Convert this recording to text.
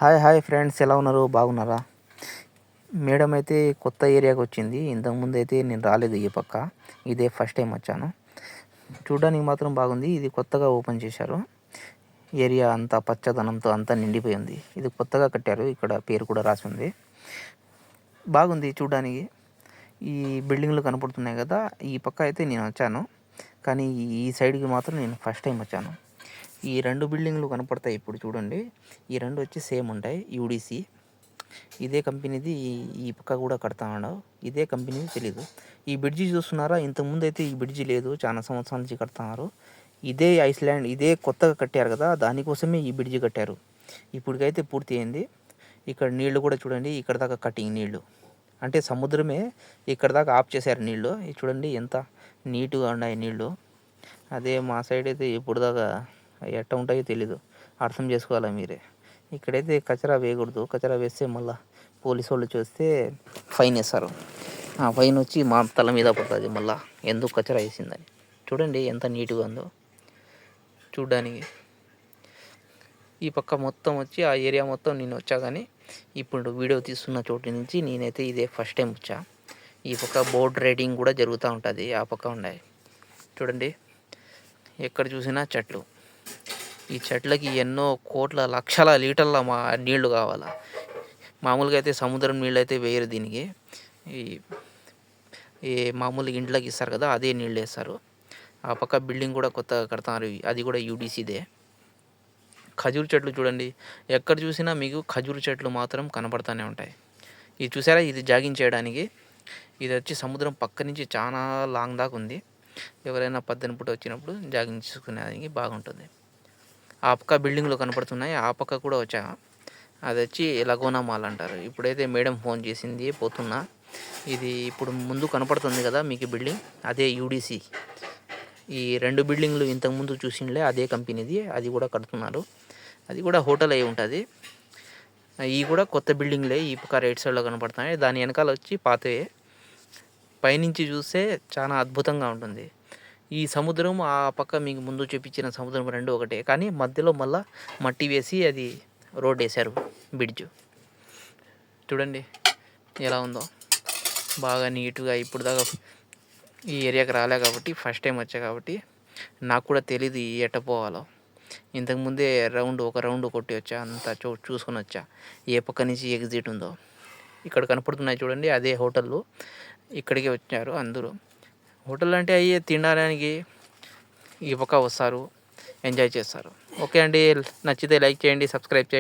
Hi friends, ఎలా ఉన్నారు? బాగున్నారా? మేడం అయితే కొత్త ఏరియాకి వచ్చింది. ఇంతకుముందు అయితే నేను రాలేదు ఈ పక్క. ఇదే ఫస్ట్ టైం వచ్చాను. చూడడానికి మాత్రం బాగుంది. ఇది కొత్తగా ఓపెన్ చేశారు. ఏరియా అంతా పచ్చదనంతో అంతా నిండిపోయింది. ఇది కొత్తగా కట్టారు. ఇక్కడ పేరు కూడా రాసి ఉంది. బాగుంది చూడడానికి. ఈ బిల్డింగ్లు కనపడుతున్నాయి కదా, ఈ పక్క అయితే నేను వచ్చాను. కానీ ఈ సైడ్కి మాత్రం నేను ఫస్ట్ టైం వచ్చాను. ఈ రెండు బిల్డింగ్లు కనపడతాయి ఇప్పుడు చూడండి. ఈ రెండు వచ్చి సేమ్ ఉంటాయి. యూడిసి ఇదే కంపెనీది. ఈ పక్క కూడా కడతా ఉన్నాడు. ఇదే కంపెనీది తెలీదు. ఈ బ్రిడ్జి చూస్తున్నారా? ఇంతకుముందు అయితే ఈ బ్రిడ్జి లేదు. చాలా సంవత్సరాల నుంచి కడుతున్నారు. ఇదే ఐస్లాండ్, ఇదే కొత్తగా కట్టారు కదా, దానికోసమే ఈ బ్రిడ్జి కట్టారు. ఇప్పటికైతే పూర్తి అయింది. ఇక్కడ నీళ్లు కూడా చూడండి. ఇక్కడ దాకా కటింగ్ నీళ్లు అంటే సముద్రమే ఇక్కడ దాకా ఆఫ్ చేశారు నీళ్లు. ఇది చూడండి ఎంత నీట్గా ఉన్నాయి నీళ్లు. అదే మా సైడ్ అయితే ఇప్పుడు దాకా ఎట్ట ఉంటాయో తెలీదు. అర్థం చేసుకోవాలా మీరే. ఇక్కడైతే కచరా వేయకూడదు. కచరా వేస్తే మళ్ళీ పోలీసు వాళ్ళు చూస్తే ఫైన్ వేస్తారు. ఆ ఫైన్ వచ్చి మా తల మీద పడుతుంది మళ్ళీ, ఎందుకు కచరా వేసిందని. చూడండి ఎంత నీట్గా ఉందో చూడ్డానికి. ఈ పక్క మొత్తం వచ్చి ఆ ఏరియా మొత్తం నేను వచ్చా, కానీ ఇప్పుడు వీడియో తీస్తున్న చోటు నుంచి నేనైతే ఇదే ఫస్ట్ టైం వచ్చా. ఈ పక్క బోట్ రైడింగ్ కూడా జరుగుతూ ఉంటుంది. ఆ పక్క ఉన్నాయి చూడండి. ఎక్కడ చూసినా చెట్లు. ఈ చెట్లకి ఎన్నో కోట్ల లక్షల లీటర్ల నీళ్లు కావాలా. మామూలుగా అయితే సముద్రం నీళ్ళు అయితే వేయరు దీనికి. ఈ మామూలు ఇంట్లోకి ఇస్తారు కదా, అదే నీళ్ళు వేస్తారు. ఆ పక్క బిల్డింగ్ కూడా కొత్తగా కడతారు. అది కూడా యూడిసిదే. ఖజూర్ చెట్లు చూడండి. ఎక్కడ చూసినా మీకు ఖజూర్ చెట్లు మాత్రం కనపడుతూనే ఉంటాయి. ఇది చూసారా? ఇది జాగింగ్ చేయడానికి. ఇది వచ్చి సముద్రం పక్క నుంచి చాలా లాంగ్ దాకా ఉంది. ఎవరైనా పద్దెన పూట వచ్చినప్పుడు జాగింగ్ చేసుకునేదానికి బాగుంటుంది. ఆ పక్క బిల్డింగ్లు కనపడుతున్నాయి. ఆ పక్క కూడా వచ్చా. అది వచ్చి లగోనా మాల్ అంటారు. ఇప్పుడైతే మేడం ఫోన్ చేసింది, పోతున్నా. ఇది ఇప్పుడు ముందు కనపడుతుంది కదా మీకు బిల్డింగ్, అదే యూడిసి. ఈ రెండు బిల్డింగ్లు ఇంతకుముందు చూసిండే అదే కంపెనీది. అది కూడా కడుతున్నారు. అది కూడా హోటల్ అయి ఉంటుంది. ఇవి కూడా కొత్త బిల్డింగ్లే. ఈ పక్క రైట్ సైడ్లో కనపడుతున్నాయి. దాని వెనకాల వచ్చి పాతవే. పైనుంచి చూస్తే చాలా అద్భుతంగా ఉంటుంది. ఈ సముద్రం ఆ పక్క మీకు ముందు చూపించిన సముద్రం రెండు ఒకటే, కానీ మధ్యలో మళ్ళీ మట్టి వేసి అది రోడ్ వేశారు, బ్రిడ్జ్. చూడండి ఎలా ఉందో, బాగా నీట్గా. ఇప్పుడు దాకా ఈ ఏరియాకి రాలే కాబట్టి, ఫస్ట్ టైం వచ్చా కాబట్టి నాకు కూడా తెలీదు ఎట్ట పోవాలో. ఇంతకుముందే ఒక రౌండ్ కొట్టి వచ్చా, అంతా చూసుకొని వచ్చా ఏ పక్క నుంచి ఎగ్జిట్ ఉందో. ఇక్కడ కనపడుతున్నాయి చూడండి, అదే హోటళ్ళు. ఇక్కడికి వచ్చారు అందరూ. హోటల్ అంటే అయ్యే తినడానికి ఈ పక్క వస్తారు, ఎంజాయ్ చేస్తారు. ఓకే అండి, నచ్చితే లైక్ చేయండి, సబ్స్క్రైబ్ చేయండి.